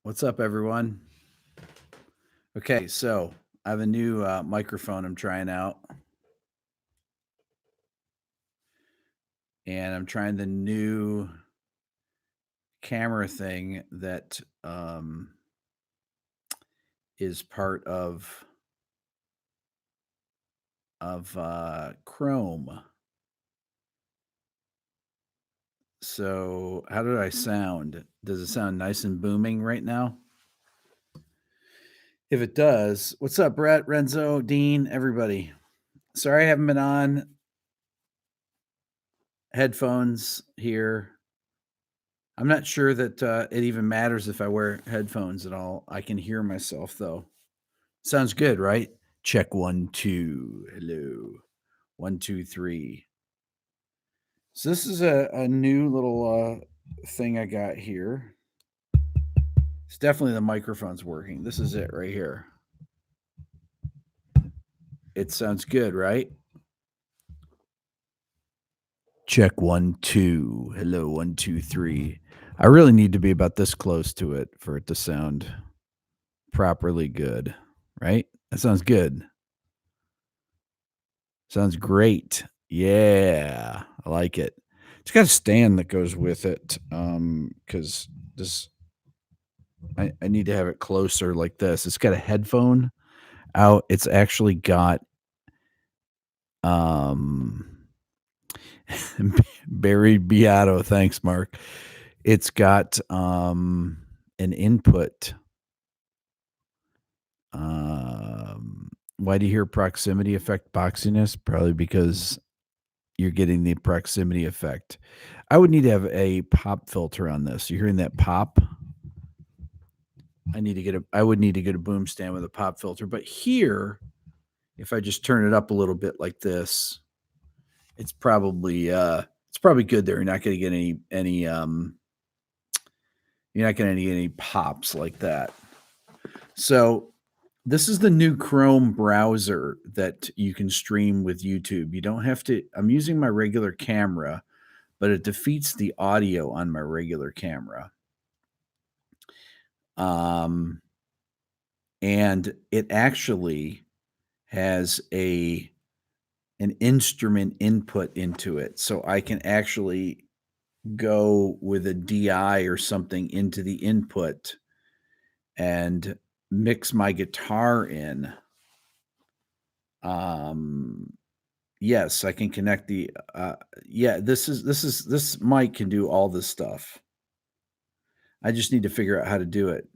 What's up, everyone? Okay, so I have a new microphone I'm trying out, and I'm trying the new camera thing that is part of Chrome. So, how did I sound? Does it sound nice and booming right now? If it does, what's up, Brett, Renzo, Dean, everybody? Sorry I haven't been on headphones here. I'm not sure that it even matters if I wear headphones at all. I can hear myself though. Sounds good, right? Check 1, 2. Hello. 1, 2, 3. So this is a new little thing I got here. It's definitely the microphone's working. This is it right here. It sounds good, right? Check 1, 2. Hello, 1, 2, 3. I really need to be about this close to it for it to sound properly good, right? That sounds good. Sounds great. Yeah, I like it. It's got a stand that goes with it, because this I need to have it closer like this. It's got a headphone out. It's actually got, um buried Beato, thanks, Mark. It's got, an input. Why do you hear proximity affect boxiness? Probably because you're getting the proximity effect. I would need to have a pop filter on this. You're hearing that pop? I would need to get a boom stand with a pop filter. But here, if I just turn it up a little bit like this, it's probably good there. You're not gonna get any you're not gonna get any pops like that. So this is the new Chrome browser that you can stream with YouTube. You don't have to. I'm using my regular camera, but it defeats the audio on my regular camera. And it actually has an instrument input into it, so I can actually go with a DI or something into the input and mix my guitar in. Yes, I can connect the this mic can do all this stuff. I just need to figure out how to do it.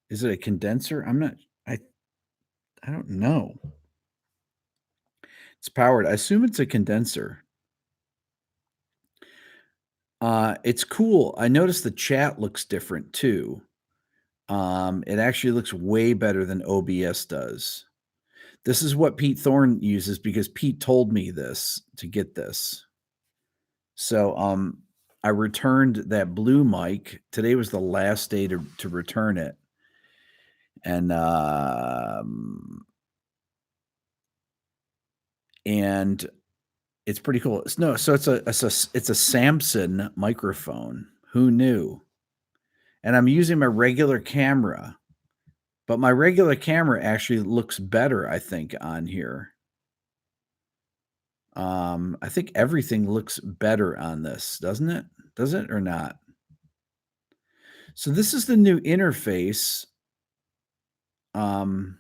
Is it a condenser? I I don't know. It's powered. I assume it's a condenser. It's cool. I noticed the chat looks different too. It actually looks way better than OBS does. This is what Pete Thorne uses because Pete told me this to get this. So I returned that blue mic. Today was the last day to return it. And it's pretty cool. So it's a Samson microphone. Who knew? And I'm using my regular camera, but my regular camera actually looks better, I think, on here. I think everything looks better on this, doesn't it? Does it or not? So this is the new interface.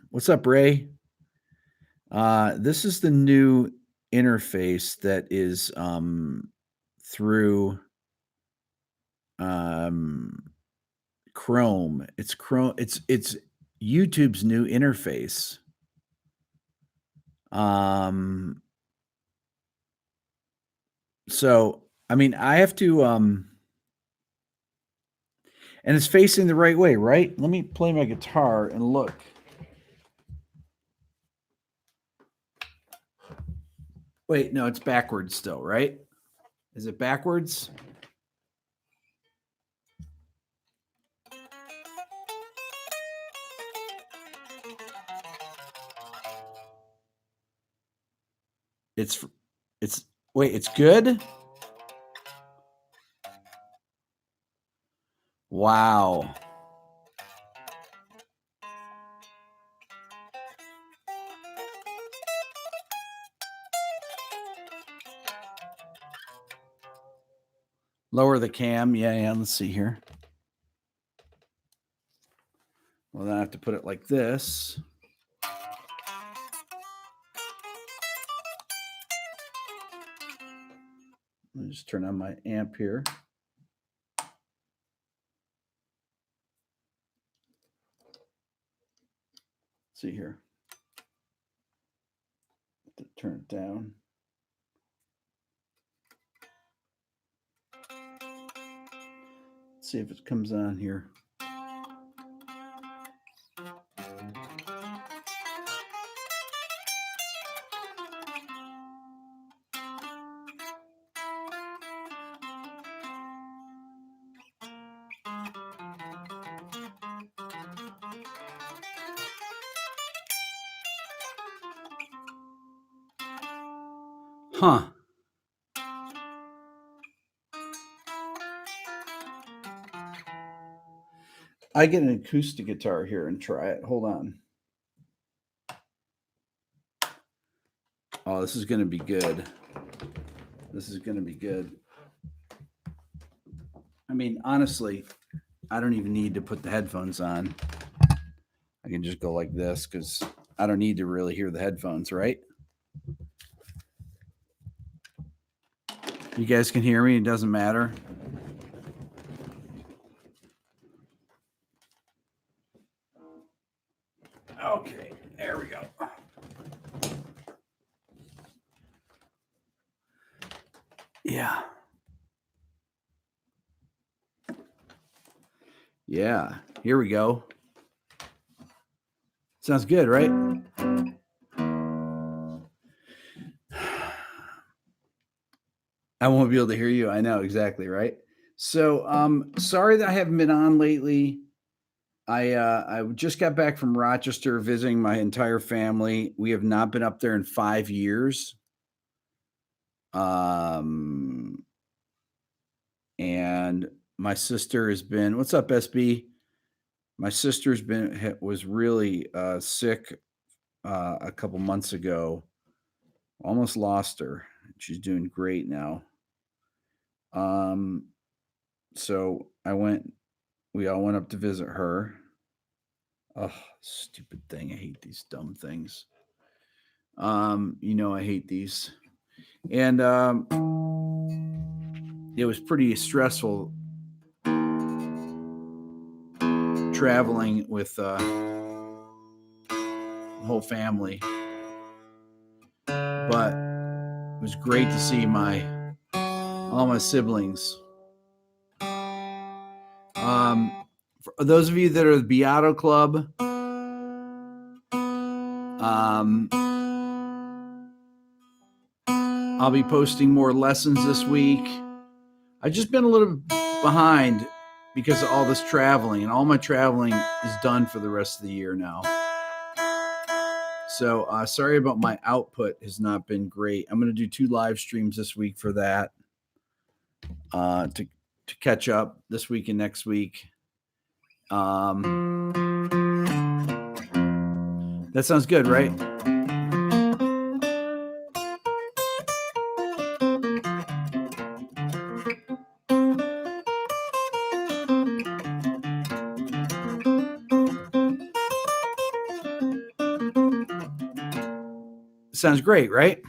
What's up, Ray? This is the new interface that is through Chrome. It's YouTube's new interface. So I mean, I have to and it's facing the right way, right? Let me play my guitar and look. Wait, no, it's backwards still, right? Is it backwards? It's wait, it's good? Wow. Lower the cam. Yeah. Let's see here. Well, then I have to put it like this. Let me just turn on my amp here. Let's see here. Turn it down. Let's see if it comes on here. Huh. I get an acoustic guitar here and try it. Hold on. Oh, this is going to be good. This is going to be good. I mean, honestly, I don't even need to put the headphones on. I can just go like this because I don't need to really hear the headphones, right? You guys can hear me. It doesn't matter. Okay, there we go. Yeah. Yeah, here we go. Sounds good, right? I won't be able to hear you. I know, exactly, right? So, sorry that I haven't been on lately. I just got back from Rochester visiting my entire family. We have not been up there in 5 years. And my sister has been, what's up, SB? My sister's was really sick a couple months ago. Almost lost her. She's doing great now. So we all went up to visit her. Oh, stupid thing. I hate these dumb things. I hate these. And it was pretty stressful traveling with the whole family. But it was great to see all my siblings. For those of you that are the Beato Club, I'll be posting more lessons this week. I've just been a little behind because of all this traveling, and all my traveling is done for the rest of the year now. So sorry about my output has not been great. I'm going to do 2 live streams this week for that to catch up this week and next week. That sounds good, right? Sounds great, right?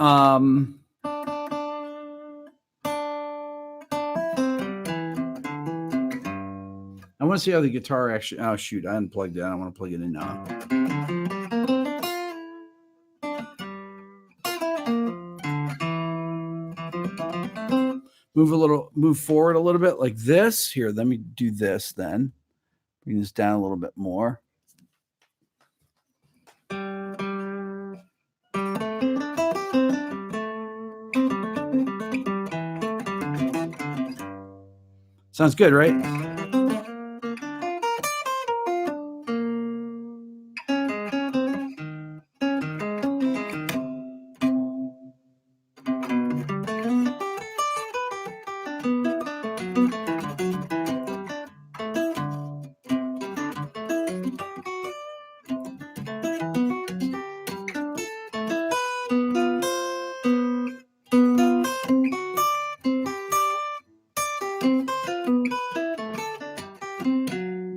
I want to see how the guitar actually. Oh shoot! I unplugged it. I want to plug it in now. Move forward a little bit like this. Here, let me do this then. Bring this down a little bit more. Sounds good, right?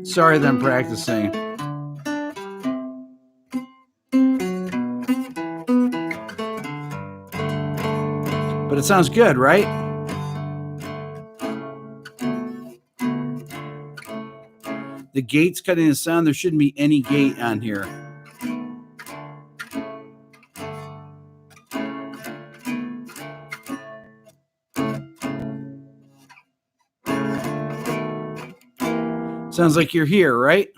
Sorry that I'm practicing. But it sounds good, right? The gate's cutting the sound. There shouldn't be any gate on here. Sounds like you're here, right?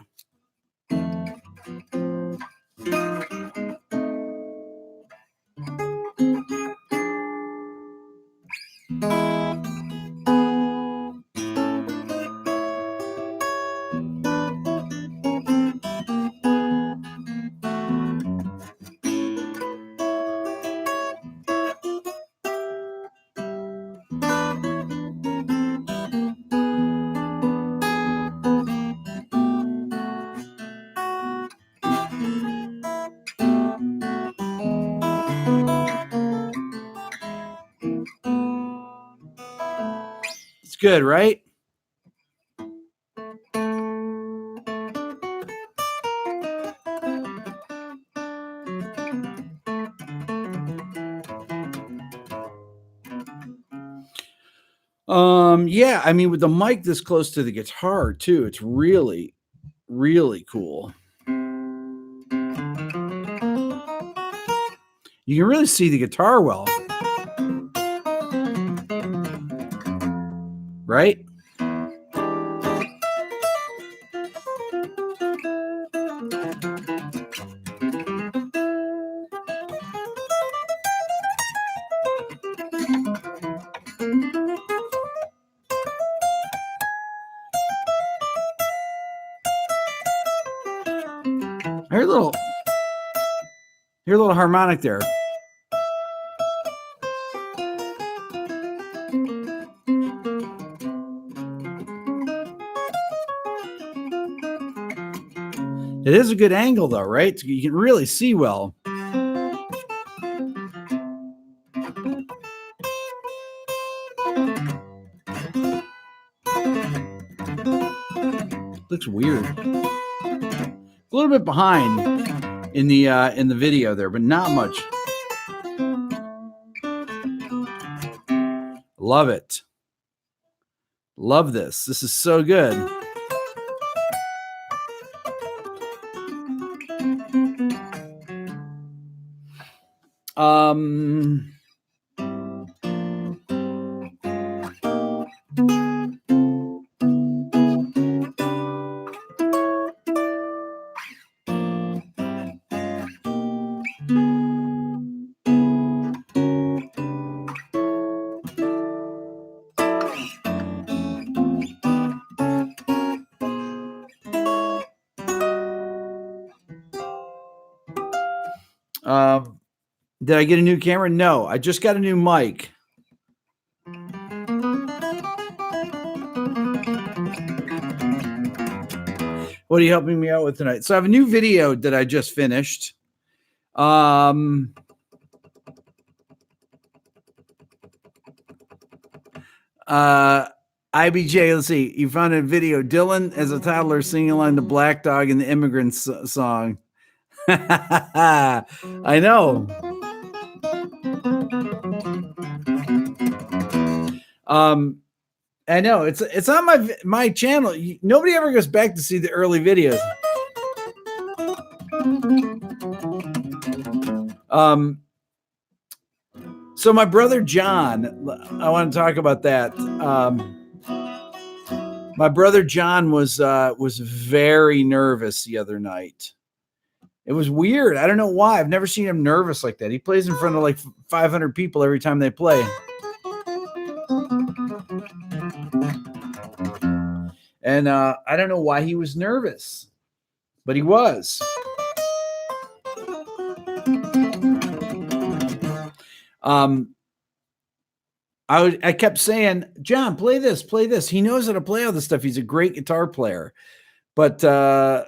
It's good, right? Yeah, I mean, with the mic this close to the guitar too, it's really, really cool. You can really see the guitar well, right? I hear a little harmonic there. It is a good angle though, right? You can really see well. Looks weird. A little bit behind in the video there, but not much. Love it. Love this. This is so good. Did I get a new camera? No, I just got a new mic. What are you helping me out with tonight? So I have a new video that I just finished. IBJ, let's see. You found a video. Dylan as a toddler singing along the Black Dog and the Immigrants song. I know. I know it's on my channel. Nobody ever goes back to see the early videos. So my brother John, I want to talk about that. My brother John was very nervous the other night. It was weird. I don't know why. I've never seen him nervous like that. He plays in front of like 500 people every time they play. And I don't know why he was nervous, but he was. I kept saying, "John, play this, play this." He knows how to play all this stuff. He's a great guitar player. But my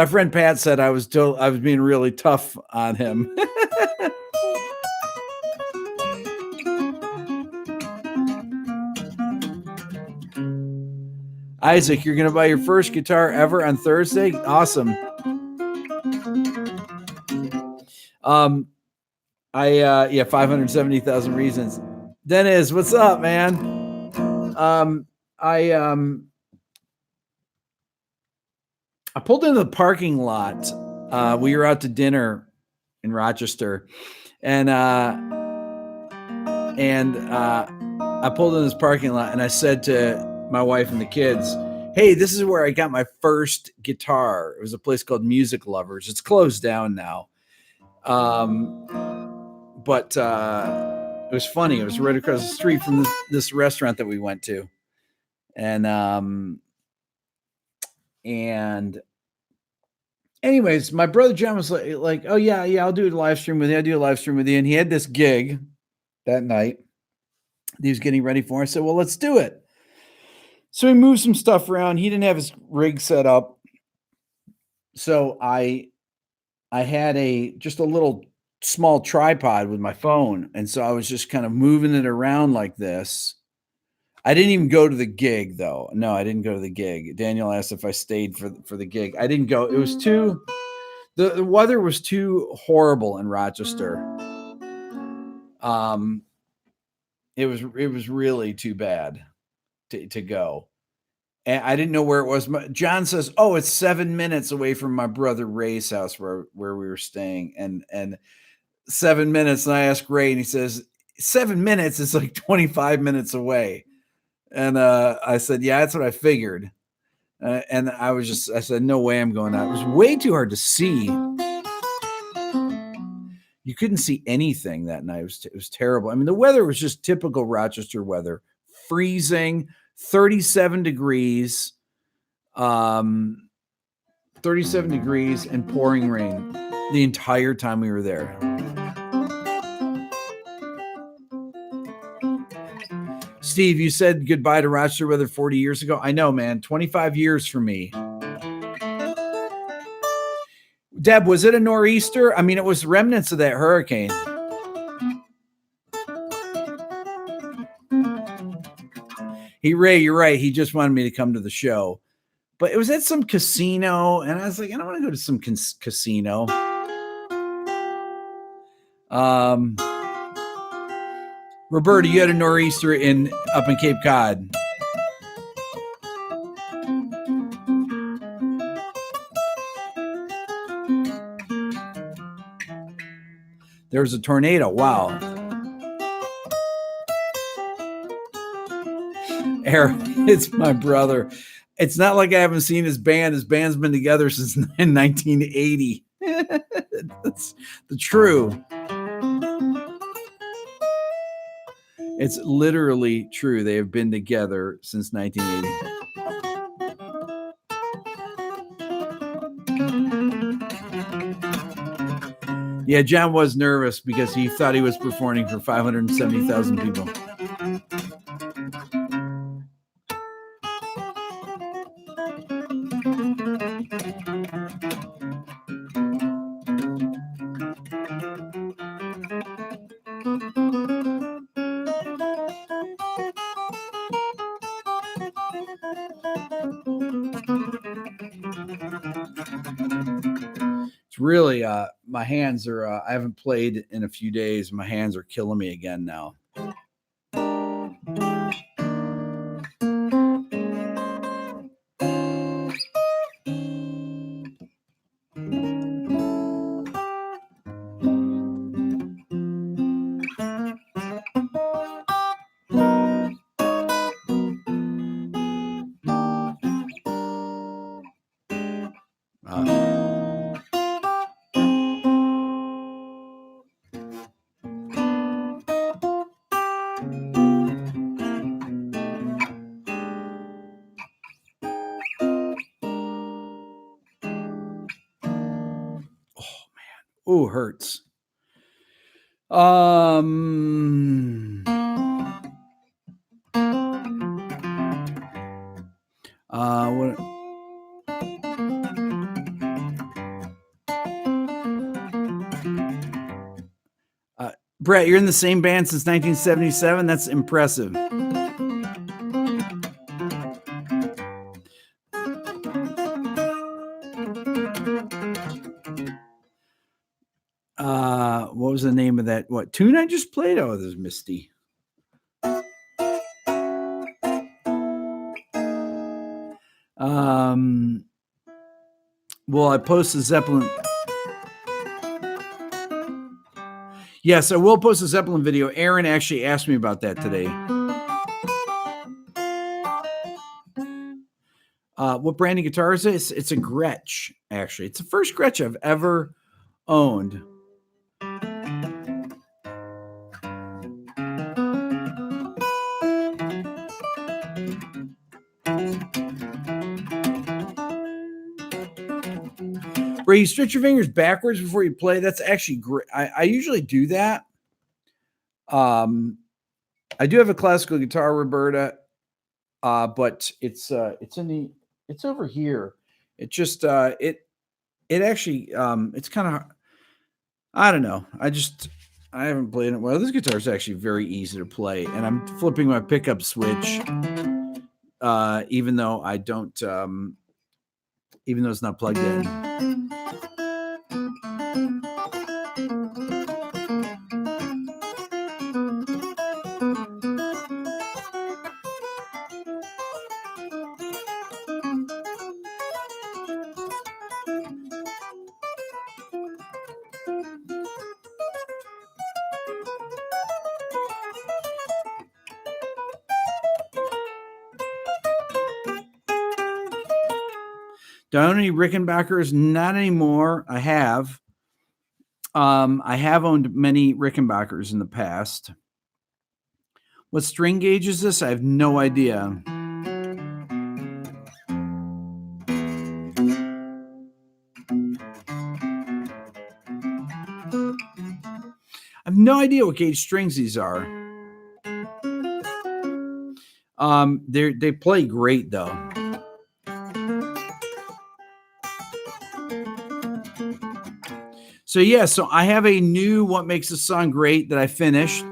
friend Pat said I was being really tough on him. Isaac, you're gonna buy your first guitar ever on Thursday? Awesome. Yeah, 570,000 reasons. Dennis, what's up, man? I I pulled into the parking lot. We were out to dinner in Rochester, and I pulled in this parking lot, and I said to my wife and the kids, "Hey, this is where I got my first guitar." It was a place called Music Lovers. It's closed down now. But it was funny. It was right across the street from this restaurant that we went to, and anyways, my brother John was like, "Oh yeah, I'll do a live stream with you. I'll do a live stream with you." And he had this gig that night that he was getting ready for. I said, "Well, let's do it." So he moved some stuff around. He didn't have his rig set up, so I had just a little small tripod with my phone, and so I was just kind of moving it around like this. I didn't even go to the gig though. No, I didn't go to the gig. Daniel asked if I stayed for the gig. I didn't go. It was too the weather was too horrible in Rochester. Um it was really too bad to go. And I didn't know where it was. John says, "Oh, it's 7 minutes away from my brother Ray's house where we were staying." And 7 minutes, and I asked Ray, and he says, "7 minutes is like 25 minutes away." And I said, "Yeah, that's what I figured." And I said, "No way I'm going out." It was way too hard to see. You couldn't see anything that night. It was terrible. I mean, the weather was just typical Rochester weather, freezing, 37 degrees, um, 37 degrees and pouring rain the entire time we were there. Steve, you said goodbye to Rochester weather 40 years ago. I know, man. 25 years for me. Deb, was it a nor'easter? I mean, it was remnants of that hurricane. Ray, you're right. He just wanted me to come to the show. But it was at some casino, and I was like, I don't want to go to some casino. Roberta, you had a nor'easter up in Cape Cod. There was a tornado. Wow. Eric, it's my brother. It's not like I haven't seen his band. His band's been together since 1980. That's the true. It's literally true. They have been together since 1980. Yeah, John was nervous because he thought he was performing for 570,000 people. It's really my hands are I haven't played in a few days. My hands are killing me again now. Oh, hurts. What? Brett, you're in the same band since 1977. That's impressive. What was the name of that? What tune I just played? Oh, this is Misty. Well, I post the Zeppelin. Yes, I will post a Zeppelin video. Aaron actually asked me about that today. What brand of guitar is it? It's a Gretsch, actually. It's the first Gretsch I've ever owned. Where you stretch your fingers backwards before you play. That's actually great. I usually do that. I do have a classical guitar, Roberta, but it's over here. It just it actually it's kind of, I don't know. I haven't played it well. This guitar is actually very easy to play, and I'm flipping my pickup switch, even though I don't, even though it's not plugged in. Do I own any Rickenbackers? Not anymore. I have. I have owned many Rickenbackers in the past. What string gauge is this? I have no idea. I have no idea what gauge strings these are. They play great though. So yeah, so I have a new What Makes a Song Great that I finished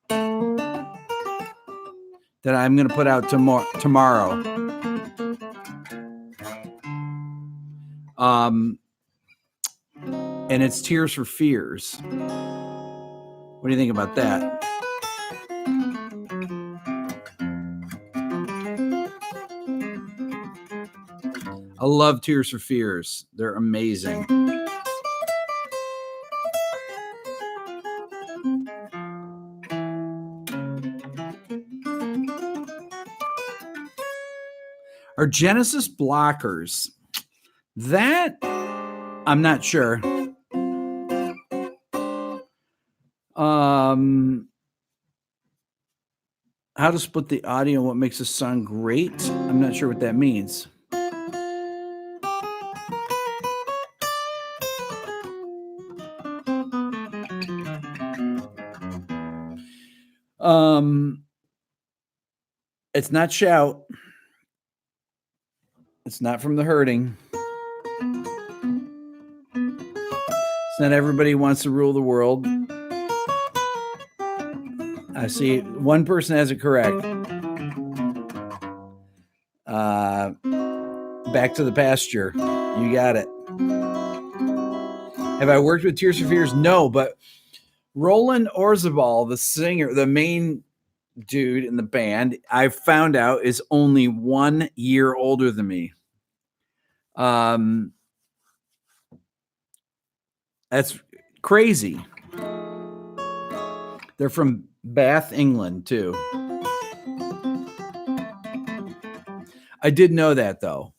that I'm going to put out tomorrow. And it's Tears for Fears. What do you think about that? I love Tears for Fears. They're amazing. Are Genesis blockers? That I'm not sure. How to split the audio and what makes a song great? I'm not sure what that means. It's not Shout. It's not From the Hurting. It's not Everybody Wants to Rule the World. I see one person has it correct. Back to the Pasture. You got it. Have I worked with Tears for Fears? No, but Roland Orzabal, the singer, the main dude in the band, I found out is only 1 year older than me. That's crazy. They're from Bath, England, too. I did know that, though.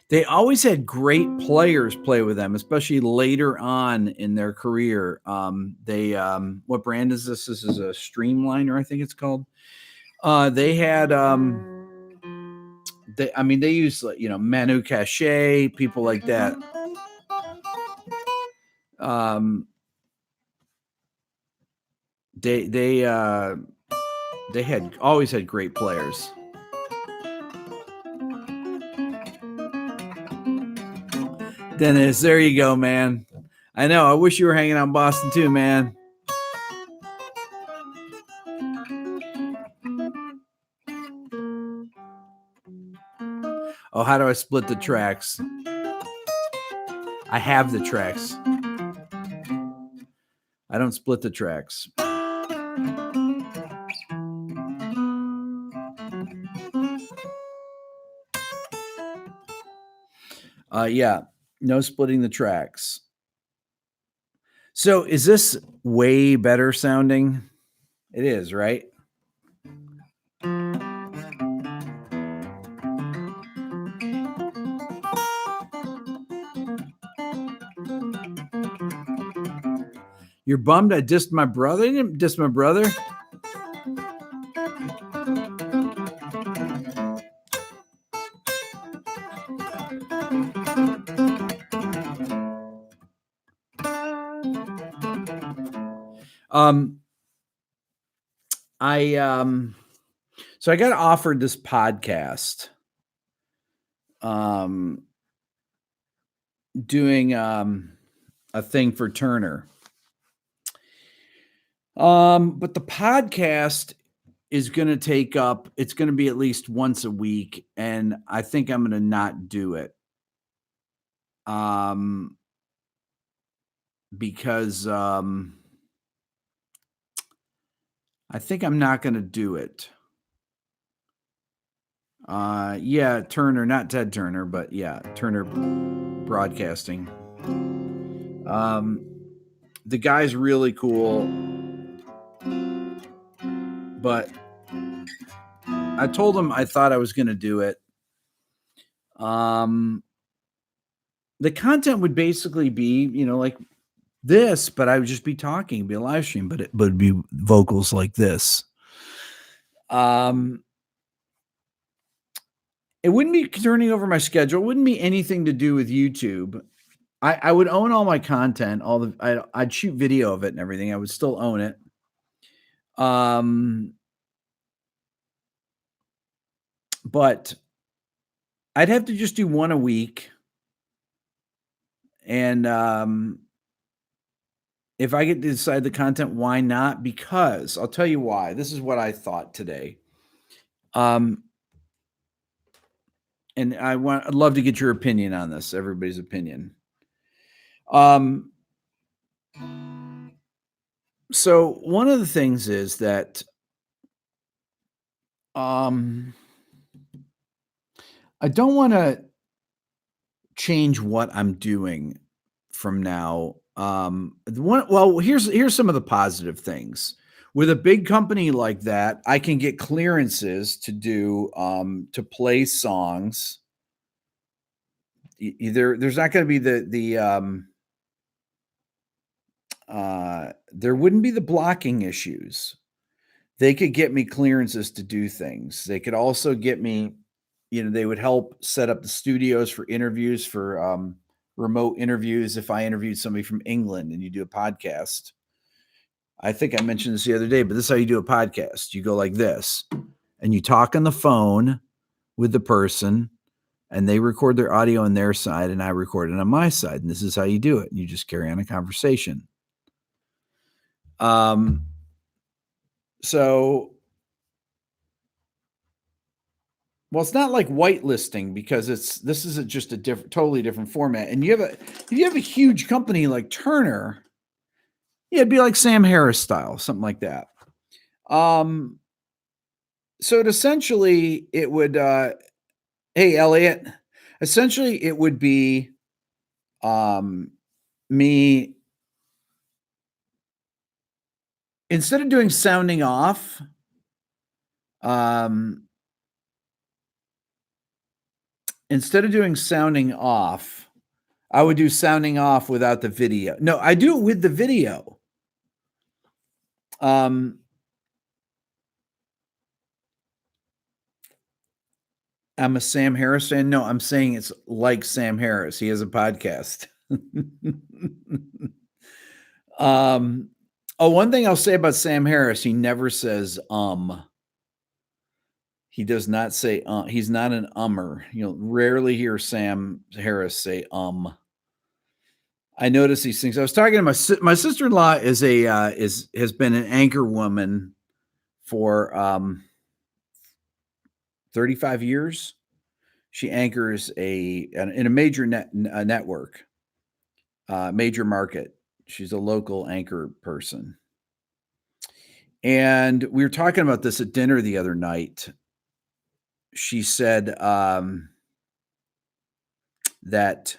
They always had great players play with them, especially later on in their career. What brand is this? This is a Streamliner, I think it's called. They had, they use, Manu Katché, people like that. They had always had great players. Dennis, there you go, man. I know. I wish you were hanging out in Boston too, man. Oh, how do I split the tracks? I have the tracks. I don't split the tracks. Yeah, no splitting the tracks. So is this way better sounding? It is, right? You're bummed I dissed my brother? I didn't diss my brother. So I got offered this podcast, doing a thing for Turner. But the podcast is going to take up, it's going to be at least once a week, and I think I'm going to not do it. Because I think I'm not going to do it. Yeah, Turner, not Ted Turner, but yeah, Turner Broadcasting. The guy's really cool, but I told him I thought I was going to do it. The content would basically be, like this, but I would just be talking, it'd be a live stream, but it would be vocals like this. It wouldn't be turning over my schedule. It wouldn't be anything to do with YouTube. I would own all my content, I'd shoot video of it and everything. I would still own it. But I'd have to just do one a week. And if I get to decide the content, why not? Because I'll tell you why. This is what I thought today. And I'd love to get your opinion on this, everybody's opinion. So one of the things is that I don't want to change what I'm doing from now. Here's some of the positive things. With a big company like that, I can get clearances to do to play songs. Either there's not going to be there wouldn't be the blocking issues. They could get me clearances to do things. They could also get me, they would help set up the studios for interviews, for remote interviews. If I interviewed somebody from England and you do a podcast, I think I mentioned this the other day, but this is how you do a podcast. You go like this, and you talk on the phone with the person, and they record their audio on their side, and I record it on my side. And this is how you do it. You just carry on a conversation. So, well, it's not like whitelisting, because this is just a totally different format. And if you have a huge company like Turner, yeah, it'd be like Sam Harris style, something like that. So essentially it would, hey, Elliot, essentially it would be, me, instead of doing sounding off, I would do sounding off without the video. No, I do it with the video. I'm a Sam Harris fan. No, I'm saying it's like Sam Harris. He has a podcast. One thing I'll say about Sam Harris, he never says He does not say, he's not an ummer. You'll rarely hear Sam Harris say, I notice these things. I was talking to my sister-in-law has been an anchor woman for 35 years. She anchors in a major network, major market. She's a local anchor person. And we were talking about this at dinner the other night. She said that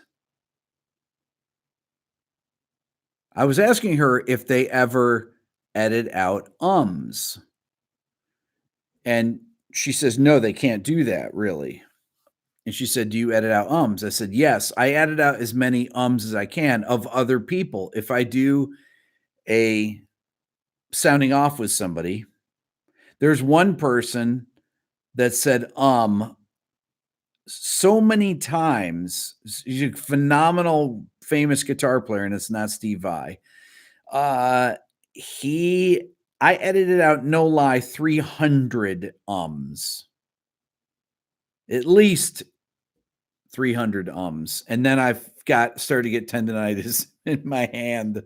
I was asking her if they ever edit out ums. And she says, no, they can't do that, really. And she said, do you edit out ums? I said, yes, I edit out as many ums as I can of other people. If I do a sounding off with somebody, there's one person that said so many times. He's a phenomenal, famous guitar player, and it's not Steve Vai. I edited out, no lie, 300 ums. At least 300 ums. And then I've started to get tendonitis in my hand.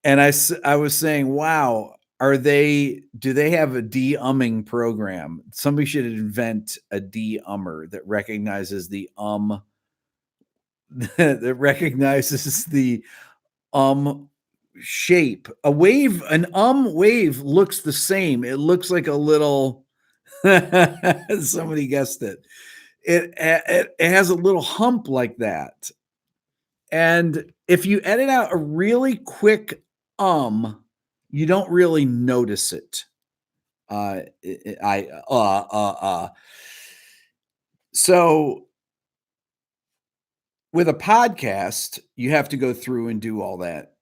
And I was saying, wow, do they have a de-umming program? Somebody should invent a de-ummer that recognizes the that recognizes the shape. An wave looks the same. It looks like a little somebody guessed it. It has a little hump like that. And if you edit out a really quick you don't really notice it. So with a podcast, you have to go through and do all that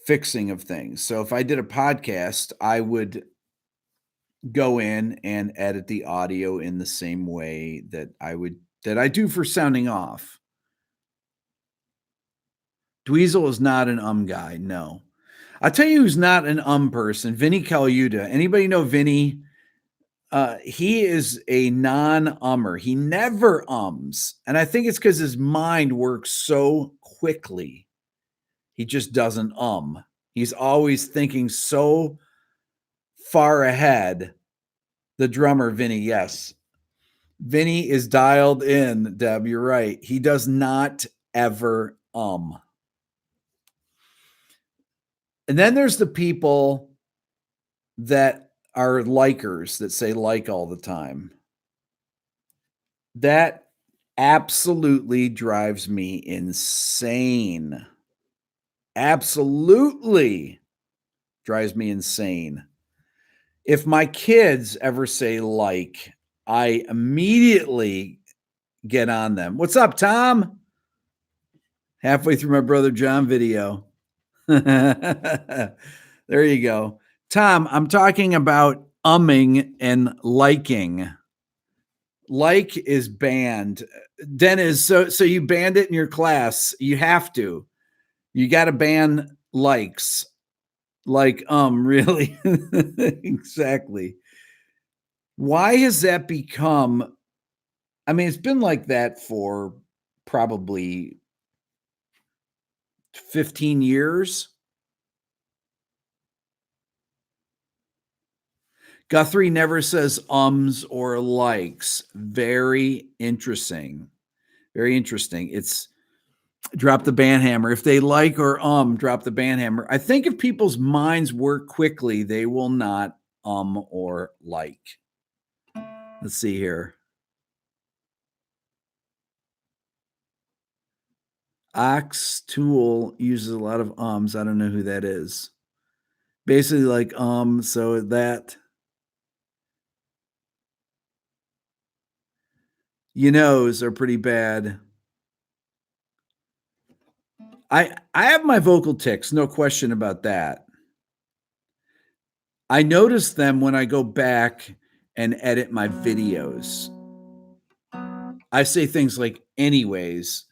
fixing of things. So if I did a podcast, I would go in and edit the audio in the same way that I do for sounding off. Dweezil is not an guy, no. I'll tell you who's not an person, Vinny Colaiuta. Anybody know Vinny? He is a non-ummer. He never ums. And I think it's because his mind works so quickly. He just doesn't He's always thinking so far ahead. The drummer, Vinny, yes. Vinny is dialed in, Deb. You're right. He does not ever And then there's the people that are likers that say like all the time. That absolutely drives me insane. Absolutely drives me insane. If my kids ever say like, I immediately get on them. What's up, Tom? Halfway through my brother John video. There you go. Tom, I'm talking about umming and liking. Like is banned. Dennis, so you banned it in your class. You have to. You got to ban likes. Like, really? Exactly. Why has that become? I mean, it's been like that for probably 15 years. Guthrie never says ums or likes. Very interesting. Very interesting. It's drop the band hammer. If they like or drop the band hammer. I think if people's minds work quickly, they will not or like. Let's see here. Ox Tool uses a lot of ums. I don't know who that is. Basically like so that are pretty bad. I have my vocal tics, no question about that. I notice them when I go back and edit my videos. I say things like anyways.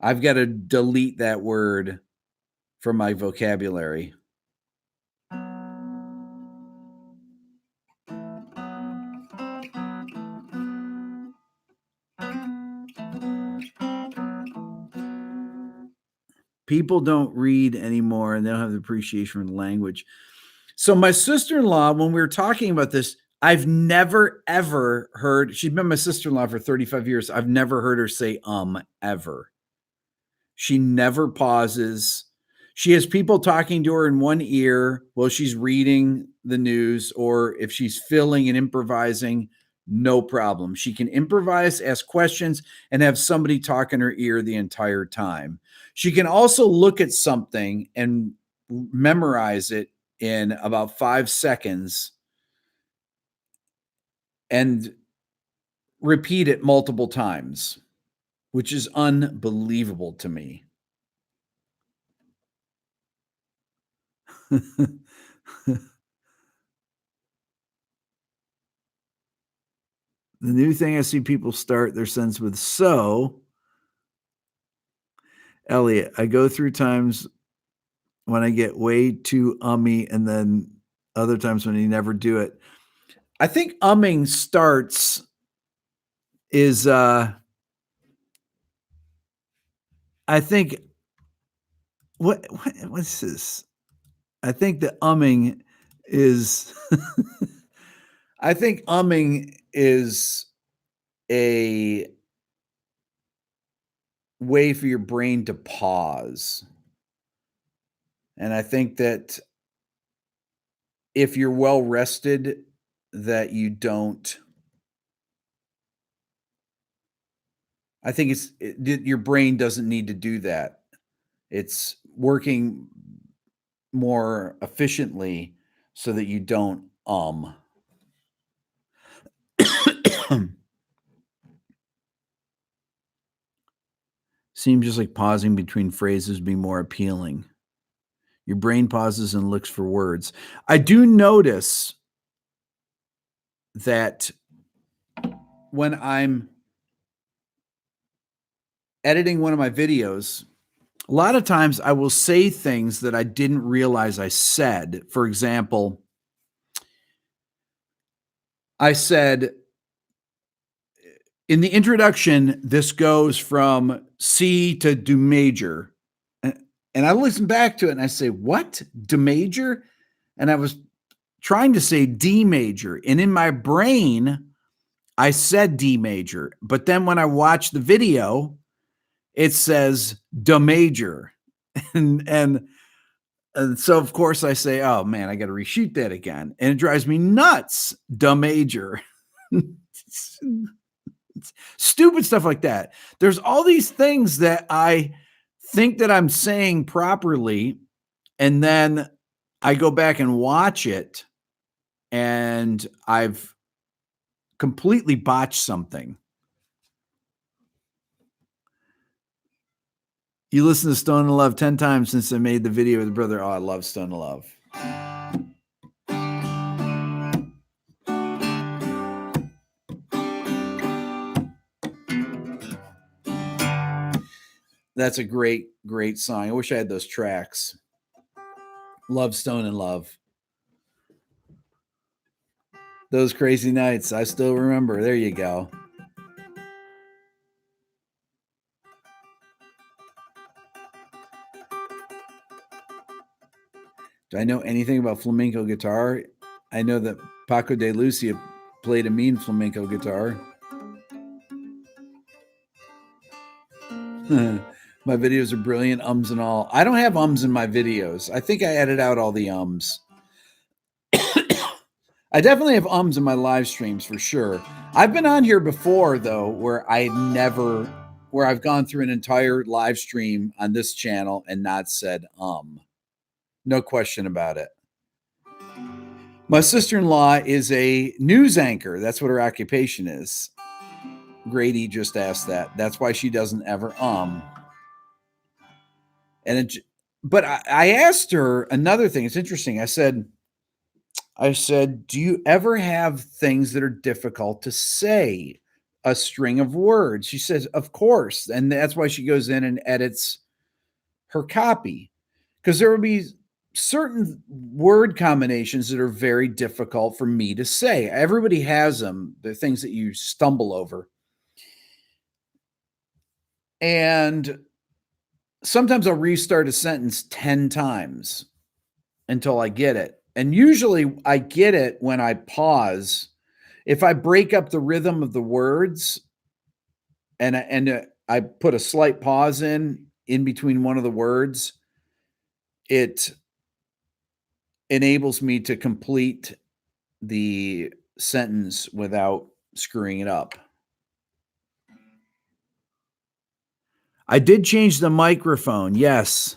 I've got to delete that word from my vocabulary. People don't read anymore and they don't have the appreciation for the language. So my sister-in-law, when we were talking about this, I've never ever heard, she's been my sister-in-law for 35 years. I've never heard her say ever. She never pauses. She has people talking to her in one ear while she's reading the news, or if she's filling and improvising, no problem. She can improvise, ask questions, and have somebody talk in her ear the entire time. She can also look at something and memorize it in about 5 seconds and repeat it multiple times, which is unbelievable to me. The new thing I see people start their sentence with "so." Elliot, I go through times when I get way too ummy and then other times when you never do it. I think umming starts is, I think what's this? I think the umming is I think umming is a way for your brain to pause. And I think that if you're well rested, that you don't, I think your brain doesn't need to do that. It's working more efficiently so that you don't Seems just like pausing between phrases be more appealing. Your brain pauses and looks for words. I do notice that when I'm editing one of my videos, a lot of times I will say things that I didn't realize I said. For example, I said in the introduction, this goes from C to do major. And I listen back to it and I say, what? Do major? And I was trying to say D major. And in my brain, I said D major. But then when I watch the video, it says do major. And so, of course, I say, oh, man, I got to reshoot that again. And it drives me nuts, do major. Stupid stuff like that. There's all these things that I think that I'm saying properly, and then I go back and watch it, and I've completely botched something. You listen to Stone and Love 10 times since I made the video with the brother. Oh, I love Stone and Love. That's a great, great song. I wish I had those tracks. Love Stone and Love. Those crazy nights. I still remember. There you go. Do I know anything about flamenco guitar? I know that Paco de Lucia played a mean flamenco guitar. My videos are brilliant, ums and all. I don't have ums in my videos. I think I edit out all the ums. I definitely have ums in my live streams for sure. I've been on here before though, where I've gone through an entire live stream on this channel and not said no question about it. My sister-in-law is a news anchor. That's what her occupation is. Grady just asked that. That's why she doesn't ever but I asked her another thing. It's interesting. I said, do you ever have things that are difficult to say? A string of words? She says, of course. And that's why she goes in and edits her copy. Because there will be certain word combinations that are very difficult for me to say. Everybody has them. They're things that you stumble over. And sometimes I'll restart a sentence 10 times until I get it. And usually I get it when I pause. If I break up the rhythm of the words and I put a slight pause in between one of the words, it enables me to complete the sentence without screwing it up. I did change the microphone. Yes.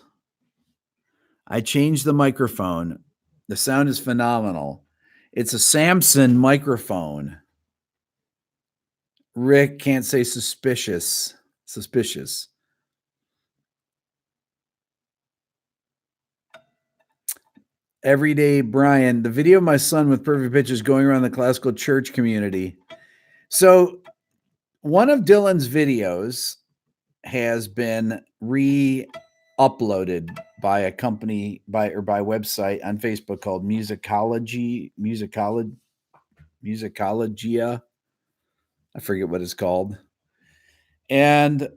I changed the microphone. The sound is phenomenal. It's a Samson microphone. Rick can't say suspicious. Suspicious. Everyday Brian, the video of my son with perfect pitches going around the classical church community. So, one of Dylan's videos has been re-uploaded by a company by a website on Facebook called Musicologia. I forget what it's called. And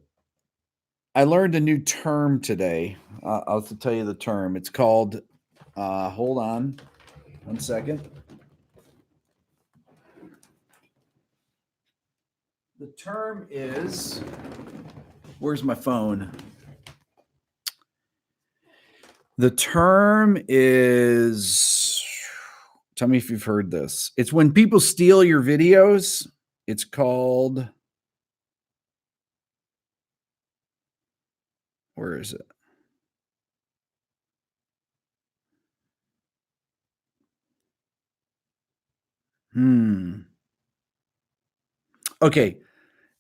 I learned a new term today. I'll have to tell you the term. It's called, hold on 1 second. The term is, where's my phone? The term is, tell me if you've heard this. It's when people steal your videos. It's called, where is it? Okay.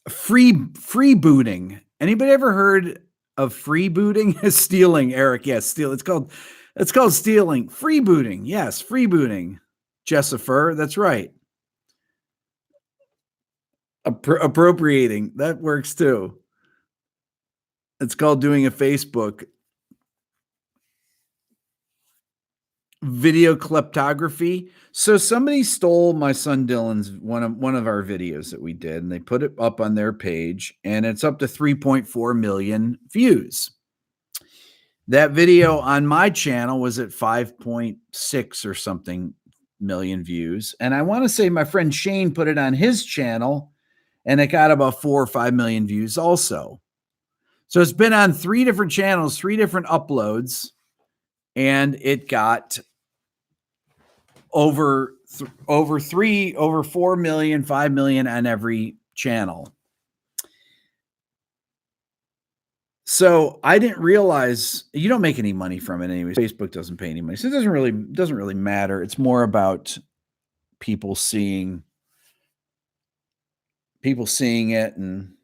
Freebooting. Anybody ever heard of freebooting? Stealing, Eric. Yes, steal. It's called stealing. Freebooting. Yes, freebooting. Jessifer, that's right. Appropriating. That works too. It's called doing a Facebook. Video kleptography. So somebody stole my son Dylan's one of our videos that we did, and they put it up on their page, and it's up to 3.4 million views. That video on my channel was at 5.6 or something million views. And I want to say my friend Shane put it on his channel and it got about 4 or 5 million views also. So it's been on 3 different channels, 3 different uploads, and it got over 4 million, 5 million on every channel. So I didn't realize you don't make any money from it anyways. Facebook doesn't pay any money. So it doesn't really matter. It's more about people seeing it. And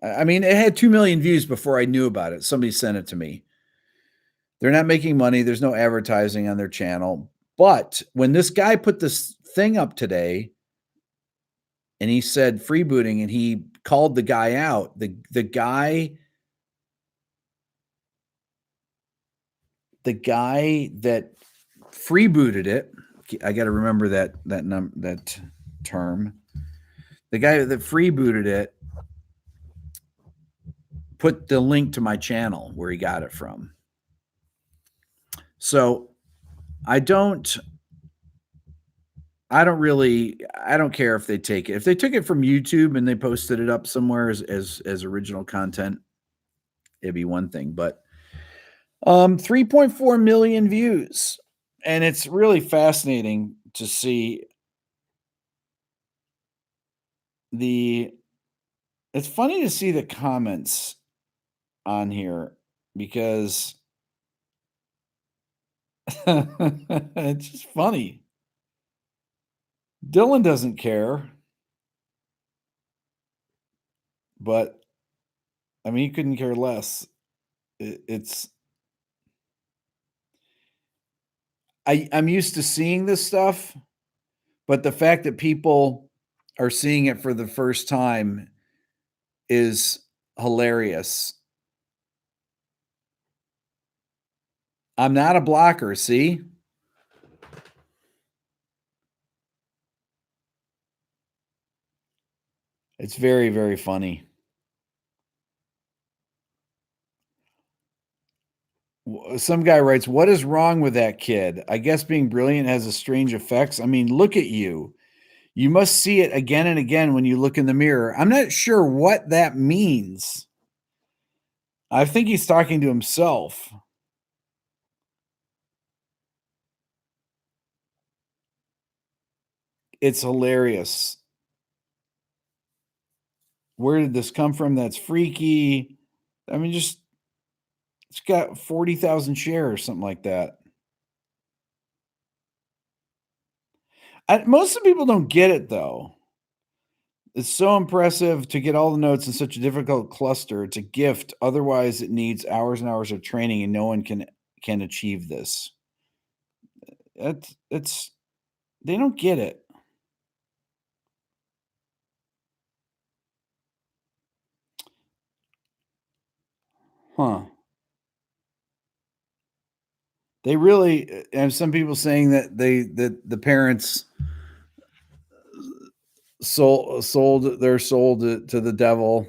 I mean, it had 2 million views before I knew about it. Somebody sent it to me. They're not making money. There's no advertising on their channel. But when this guy put this thing up today and he said freebooting and he called the guy out, the guy that freebooted it, I got to remember that term. The guy that freebooted it put the link to my channel where he got it from. So I don't care if they take it. If they took it from YouTube and they posted it up somewhere as original content, it'd be one thing. But 3.4 million views. And it's really fascinating to see it's funny to see the comments on here because it's just funny. Dylan doesn't care, but I mean, he couldn't care less. I'm used to seeing this stuff, but the fact that people are seeing it for the first time is hilarious. I'm not a blocker, see? It's very, very funny. some guy writes, "What is wrong with that kid? I guess being brilliant has a strange effects. I mean, look at you. You must see it again and again when you look in the mirror." I'm not sure what that means. I think he's talking to himself. It's hilarious. Where did this come from? That's freaky. I mean, just it's got 40,000 shares, something like that. Most of the people don't get it though. It's so impressive to get all the notes in such a difficult cluster. It's a gift. Otherwise, it needs hours and hours of training, and no one can achieve this. It's they don't get it. Huh. They really and some people saying that the parents sold their soul to the devil.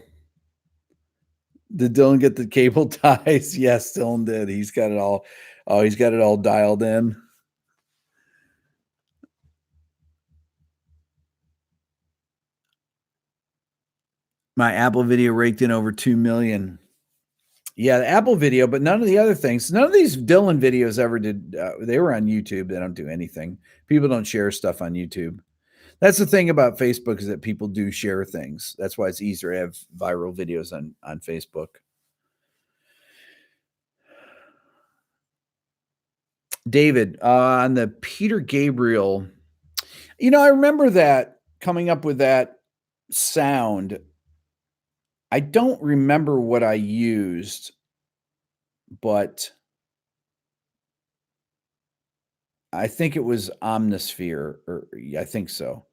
Did Dylan get the cable ties? Yes, Dylan did. He's got it all. Oh, he's got it all dialed in. My Apple video raked in over 2 million. Yeah, the Apple video, but none of the other things. None of these Dylan videos ever did. They were on YouTube. They don't do anything. People don't share stuff on YouTube. That's the thing about Facebook is that people do share things. That's why it's easier to have viral videos on Facebook. David, on the Peter Gabriel, I remember that coming up with that sound. I don't remember what I used, but I think it was Omnisphere, or yeah, I think so.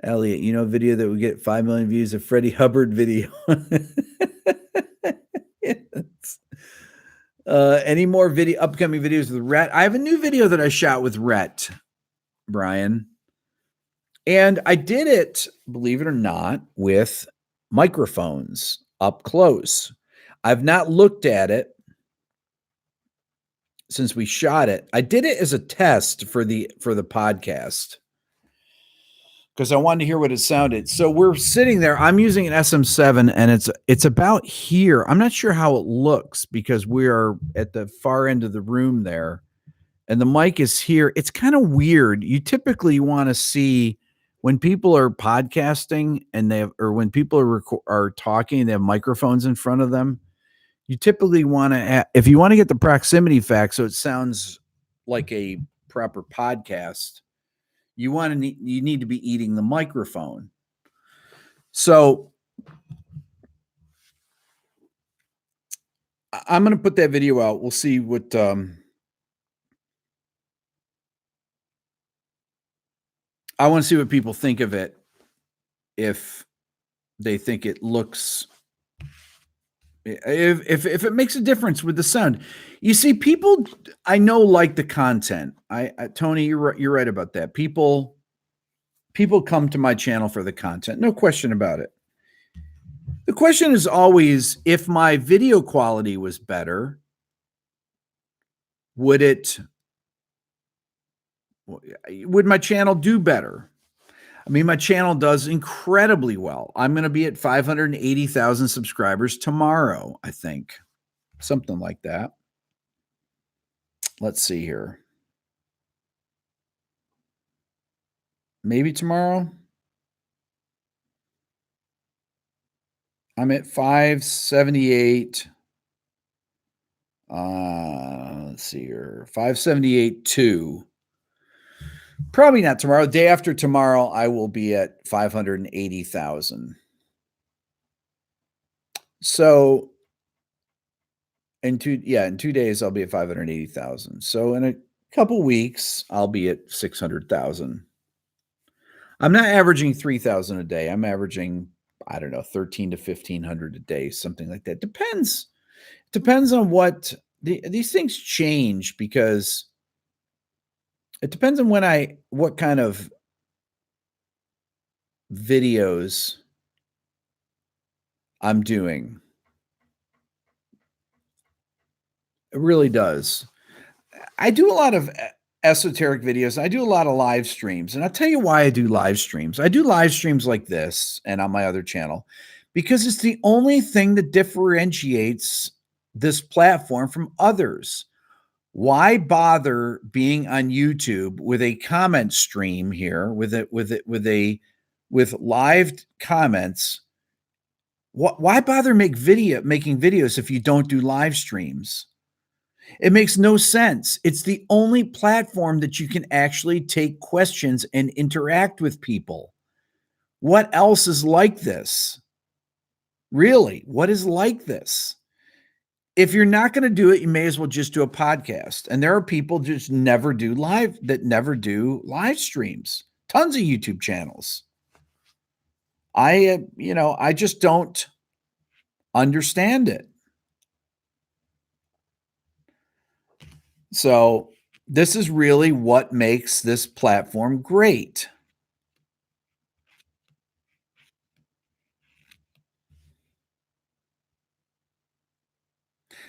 Elliot, a video that would get 5 million views, a Freddie Hubbard video. Yes. Any more upcoming videos with Rhett? I have a new video that I shot with Rhett, Brian. And I did it, believe it or not, with microphones up close. I've not looked at it since we shot it. I did it as a test for the podcast because I wanted to hear what it sounded. So we're sitting there. I'm using an SM7 and it's about here. I'm not sure how it looks because we are at the far end of the room there. And the mic is here. It's kind of weird. You typically want to see when people are podcasting and when people are talking, they have microphones in front of them. You typically want to, if you want to get the proximity fact, so it sounds like a proper podcast, you need to be eating the microphone. So I'm going to put that video out. We'll see what, I want to see what people think of it. If they think it looks, if it makes a difference with the sound. You see, people I know like the content. Tony, you're right about that. People come to my channel for the content, no question about it. The question is always, if my video quality was better, would my channel do better? I mean, my channel does incredibly well. I'm going to be at 580,000 subscribers tomorrow, I think. Something like that. Let's see here. Maybe tomorrow. I'm at 578. Let's see here. 578.2. Probably not tomorrow. Day after tomorrow, I will be at 580,000. So in 2 days, I'll be at 580,000. So in a couple weeks, I'll be at 600,000. I'm not averaging 3,000 a day. I'm averaging, I don't know, 13 to 1,500 a day, something like that. Depends on what these things change because it depends on what kind of videos I'm doing. It really does. I do a lot of esoteric videos. I do a lot of live streams, and I'll tell you why I do live streams. I do live streams like this and on my other channel because it's the only thing that differentiates this platform from others. Why bother being on YouTube with a comment stream here with live comments? Why bother making videos if you don't do live streams? It makes no sense. It's the only platform that you can actually take questions and interact with people. What else is like this? Really, what is like this? If you're not going to do it, you may as well just do a podcast. And there are people just never do live streams. Tons of YouTube channels. I just don't understand it. So, this is really what makes this platform great.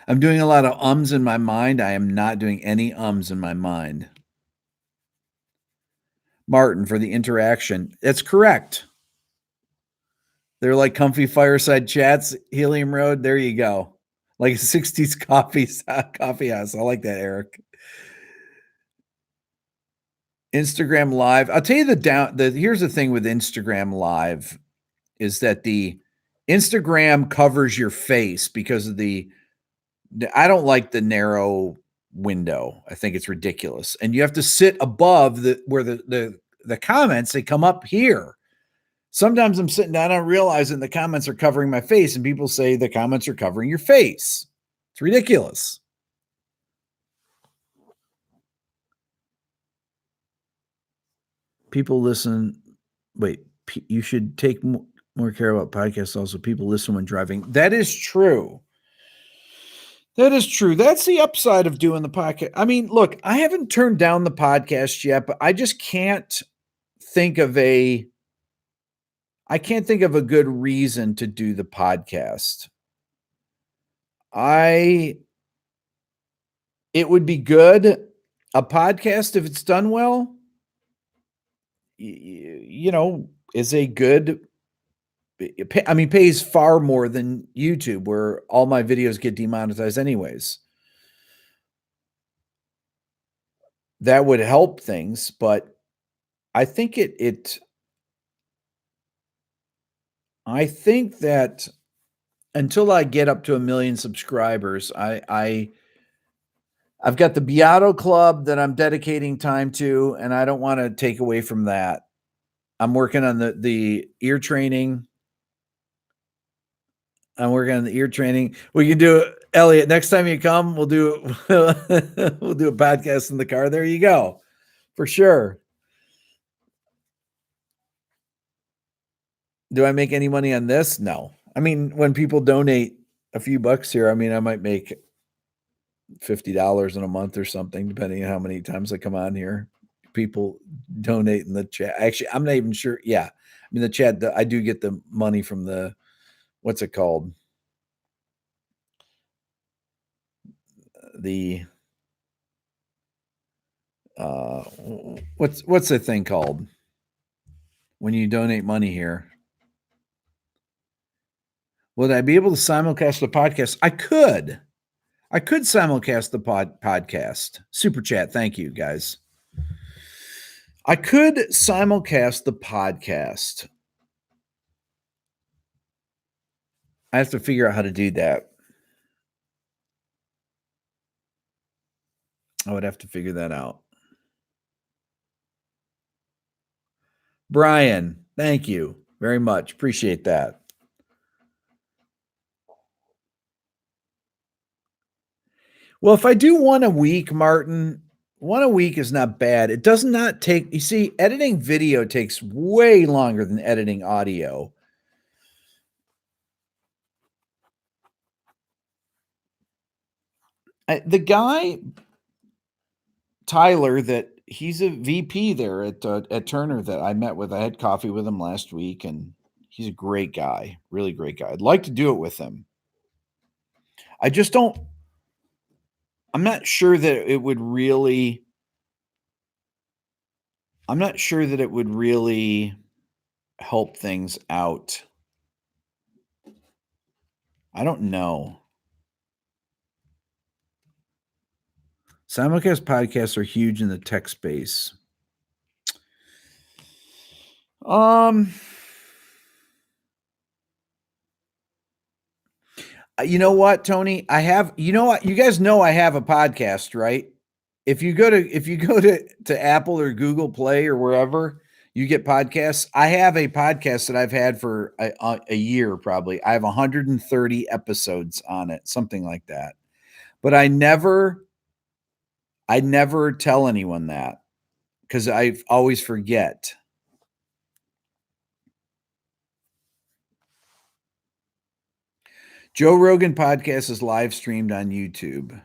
I'm doing a lot of ums in my mind. I am not doing any ums in my mind. Martin, for the interaction. That's correct. They're like comfy fireside chats, Helium Road. There you go. Like a 60s coffee house. I like that, Eric. Instagram Live. I'll tell you here's the thing with Instagram Live is that the Instagram covers your face because of I don't like the narrow window. I think it's ridiculous. And you have to sit above where the comments, they come up here. Sometimes I'm sitting down and realizing the comments are covering my face, and people say the comments are covering your face. It's ridiculous. People listen. Wait, you should take more care about podcasts. Also, people listen when driving. That is true. That is true. That's the upside of doing the podcast. I mean, look, I haven't turned down the podcast yet, but I just can't think of a good reason to do the podcast. It would be good. A podcast, if it's done well, is a good, pays far more than YouTube, where all my videos get demonetized anyways. That would help things, but I think I think that until I get up to 1 million subscribers, I've got the Beato Club that I'm dedicating time to, and I don't want to take away from that. I'm working on the ear training. We can do it, Elliot. Next time you come, we'll do we'll do a podcast in the car. There you go, for sure. Do I make any money on this? No. I mean, when people donate a few bucks here, I mean, I might make $50 in a month or something, depending on how many times I come on here. People donate in the chat. Actually, I'm not even sure. Yeah. I mean, the chat, I do get the money from what's it called? What's the thing called when you donate money here? Would I be able to simulcast the podcast? I could simulcast the podcast. Super chat. Thank you, guys. I could simulcast the podcast. I have to figure out how to do that. I would have to figure that out. Brian, thank you very much. Appreciate that. Well, if I do one a week, Martin, one a week is not bad. It does not take, you see, editing video takes way longer than editing audio. The guy, Tyler, that he's a VP there at Turner that I met with. I had coffee with him last week, and he's a great guy, really great guy. I'd like to do it with him. I just don't. I'm not sure that it would really I'm not sure that it would really help things out. I don't know. Simulcast podcasts are huge in the tech space. Um, you know what, Tony? You know what? You guys know I have a podcast, right? If you go to Apple or Google Play or wherever you get podcasts, I have a podcast that I've had for a year probably. I have 130 episodes on it, something like that. But I never tell anyone that because I always forget. Joe Rogan podcast is live streamed on YouTube.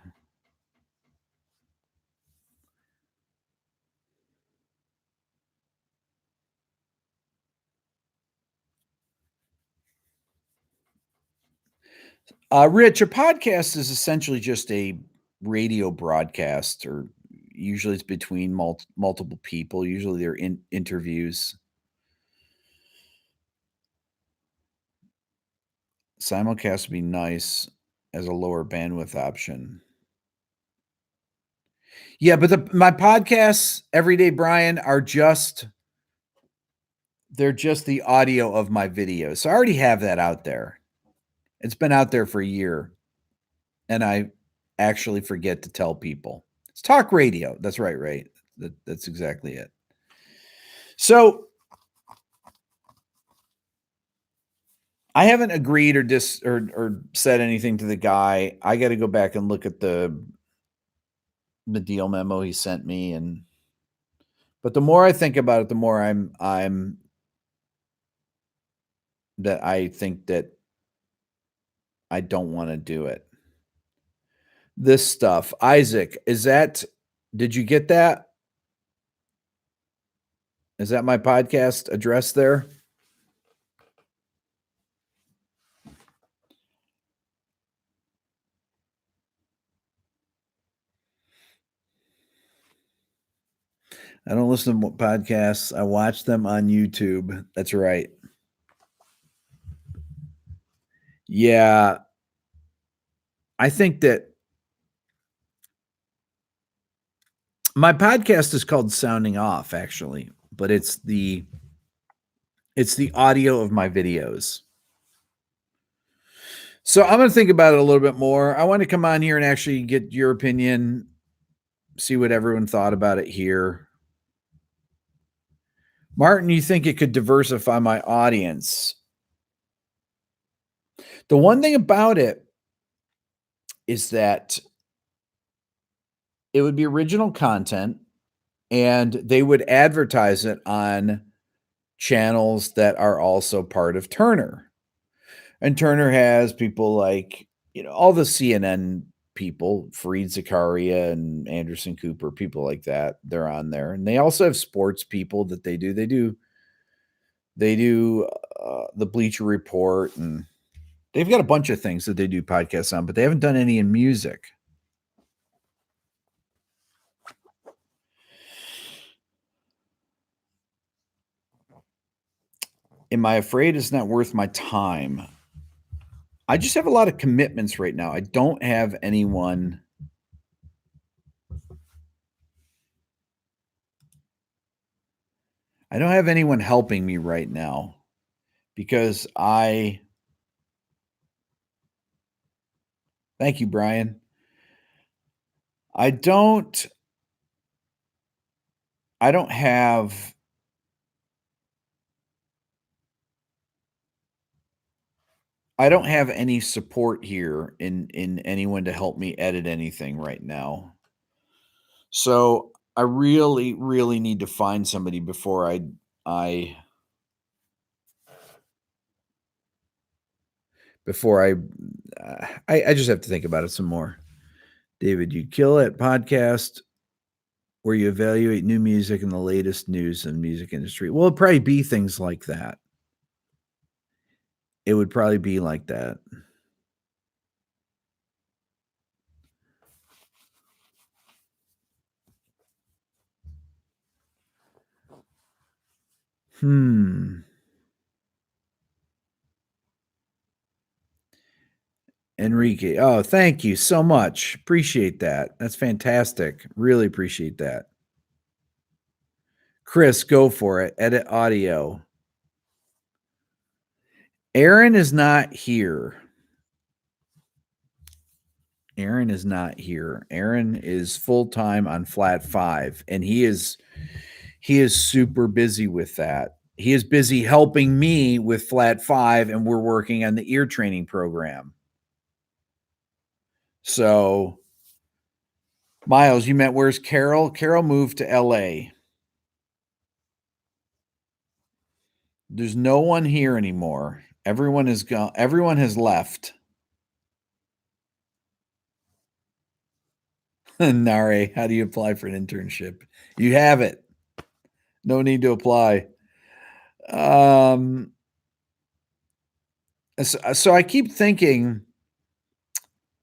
Rich, a podcast is essentially just a radio broadcast, or usually it's between multiple people. Usually they're in interviews. Simulcast would be nice as a lower bandwidth option. Yeah, but my podcasts, Everyday Brian, they're just the audio of my videos. So I already have that out there. It's been out there for a year, and I actually forget to tell people. It's talk radio. That's right, right? That's exactly it. So I haven't agreed or said anything to the guy. I got to go back and look at the deal memo he sent me, and but the more I think about it, the more I'm that I think that I don't want to do it. This stuff, Isaac, did you get that? Is that my podcast address there? I don't listen to podcasts. I watch them on YouTube. That's right. Yeah, I think that my podcast is called Sounding Off, actually, but it's the audio of my videos. So I'm going to think about it a little bit more. I want to come on here and actually get your opinion, see what everyone thought about it here. Martin, you think it could diversify my audience? The one thing about it is that it would be original content and they would advertise it on channels that are also part of Turner. And Turner has people like, all the CNN people, Fareed Zakaria and Anderson Cooper, people like that. They're on there. And they also have sports people that they do. They do the Bleacher Report, and they've got a bunch of things that they do podcasts on, but they haven't done any in music. Am I afraid it's not worth my time? I just have a lot of commitments right now. I don't have anyone. I don't have anyone helping me right now because thank you, Brian. I don't I don't have I don't have any support here in anyone to help me edit anything right now. So I really, really need to find somebody before I before I just have to think about it some more. David, you kill it podcast where you evaluate new music and the latest news in the music industry. Well, it'd probably be things like that. It would probably be like that. Hmm. Enrique. Oh, thank you so much. Appreciate that. That's fantastic. Really appreciate that. Chris, go for it. Edit audio. Aaron is not here. Aaron is not here. Aaron is full time on flat 5 and he is super busy with that. He is busy helping me with flat 5 and we're working on the ear training program. So Miles, you meant where's Carol? Carol moved to LA. There's no one here anymore. Everyone is gone. Everyone has left. Nare, how do you apply for an internship? You have it. No need to apply. So I keep thinking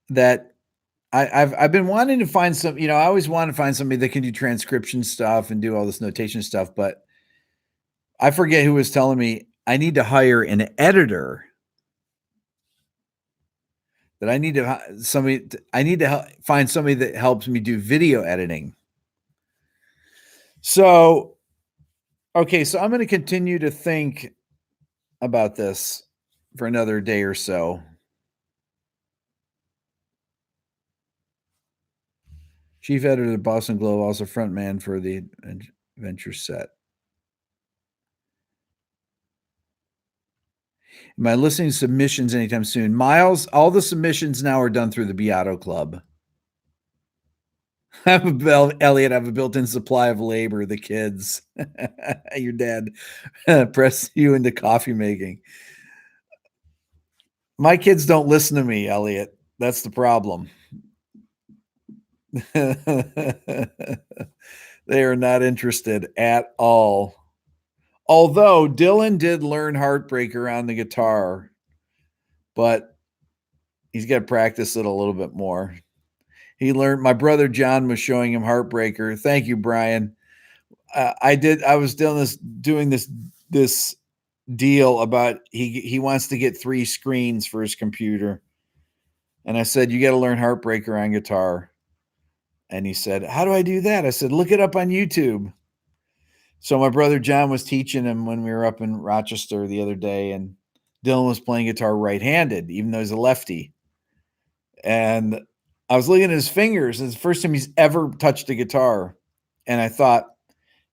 that I've been wanting to find some, I always want to find somebody that can do transcription stuff and do all this notation stuff, but I forget who was telling me I need to hire an editor. That I need to find somebody that helps me do video editing. So, okay, so I'm going to continue to think about this for another day or so. Chief editor of the Boston Globe, also front man for the adventure set. Am I listening to submissions anytime soon? Miles, all the submissions now are done through the Beato Club. Elliot, I have a built-in supply of labor, the kids. Your dad press you into coffee making. My kids don't listen to me, Elliot. That's the problem. They are not interested at all. Although Dylan did learn Heartbreaker on the guitar, but he's got to practice it a little bit more. He learned, my brother John was showing him Heartbreaker. Thank you, Brian. I was doing this deal about he wants to get 3 screens for his computer. And I said, you got to learn Heartbreaker on guitar. And he said, how do I do that? I said, look it up on YouTube. So my brother John was teaching him when we were up in Rochester the other day, and Dylan was playing guitar right-handed, even though he's a lefty. And I was looking at his fingers. It's the first time he's ever touched a guitar. And I thought,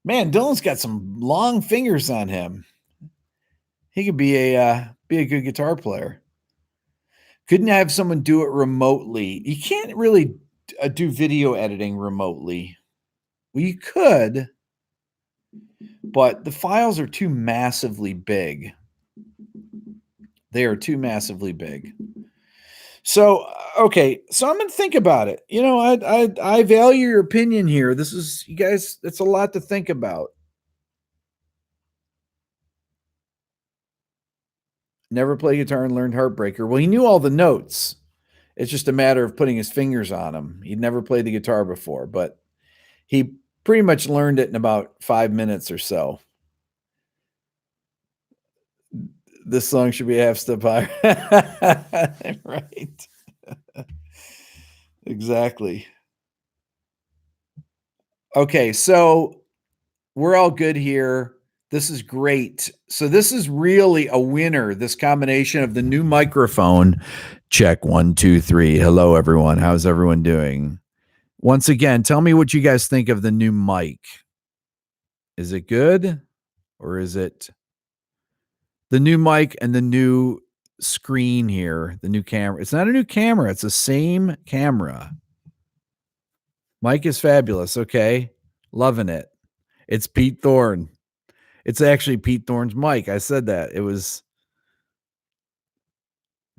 man, Dylan's got some long fingers on him. He could be a good guitar player. Couldn't have someone do it remotely. You can't really do video editing remotely. Well, you could, but the files are too massively big. They are too massively big. So, okay, so I'm gonna think about it. I value your opinion here. This is, you guys, it's a lot to think about. Never played guitar and learned Heartbreaker. Well, he knew all the notes. It's just a matter of putting his fingers on them. He'd never played the guitar before, but he pretty much learned it in about 5 minutes or so. This song should be a half step higher. Right. Exactly. Okay, so we're all good here. This is great. So this is really a winner, this combination of the new microphone. Check 1, 2, 3. Hello, everyone. How's everyone doing? Once again, tell me what you guys think of the new mic. Is it good, or is it the new mic and the new screen here, the new camera? It's not a new camera. It's the same camera. Mic is fabulous. Okay. Loving it. It's Pete Thorne. It's actually Pete Thorne's mic. I said that. It was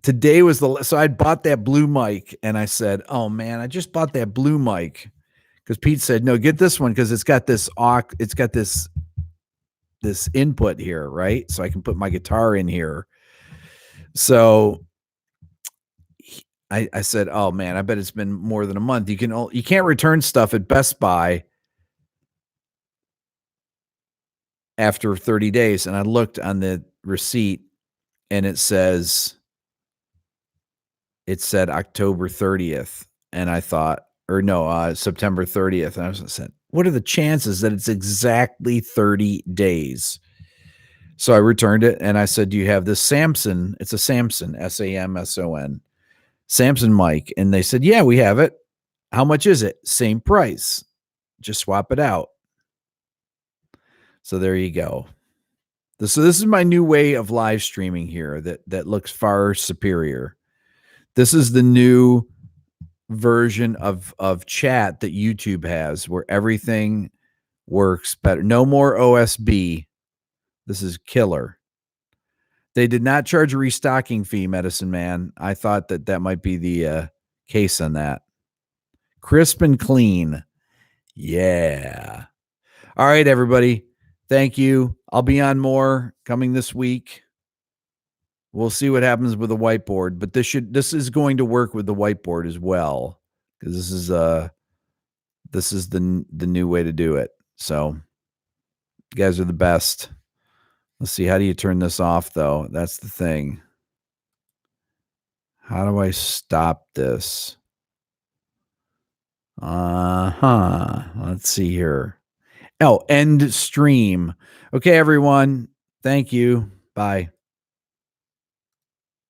today was so I bought that blue mic and I said, oh man, I just bought that blue mic because Pete said, no, get this one because it's got this input here, right? So I can put my guitar in here. So I said, oh man, I bet it's been more than a month. You can't return stuff at Best Buy after 30 days. And I looked on the receipt and it said October 30th. And I thought, or no, September 30th. And I said, what are the chances that it's exactly 30 days? So I returned it and I said, do you have this Samson? It's a Samson, Samson, Samson mic. And they said, yeah, we have it. How much is it? Same price. Just swap it out. So there you go. So this is my new way of live streaming here that looks far superior. This is the new version of chat that YouTube has where everything works better. No more OSB. This is killer. They did not charge a restocking fee, Medicine Man. I thought that might be the case on that. Crisp and clean. Yeah. All right, everybody. Thank you. I'll be on more coming this week. We'll see what happens with the whiteboard, but this is going to work with the whiteboard as well, because this is the new way to do it. So you guys are the best. Let's see. How do you turn this off, though? That's the thing. How do I stop this? Let's see here. Oh, end stream. Okay, everyone. Thank you. Bye.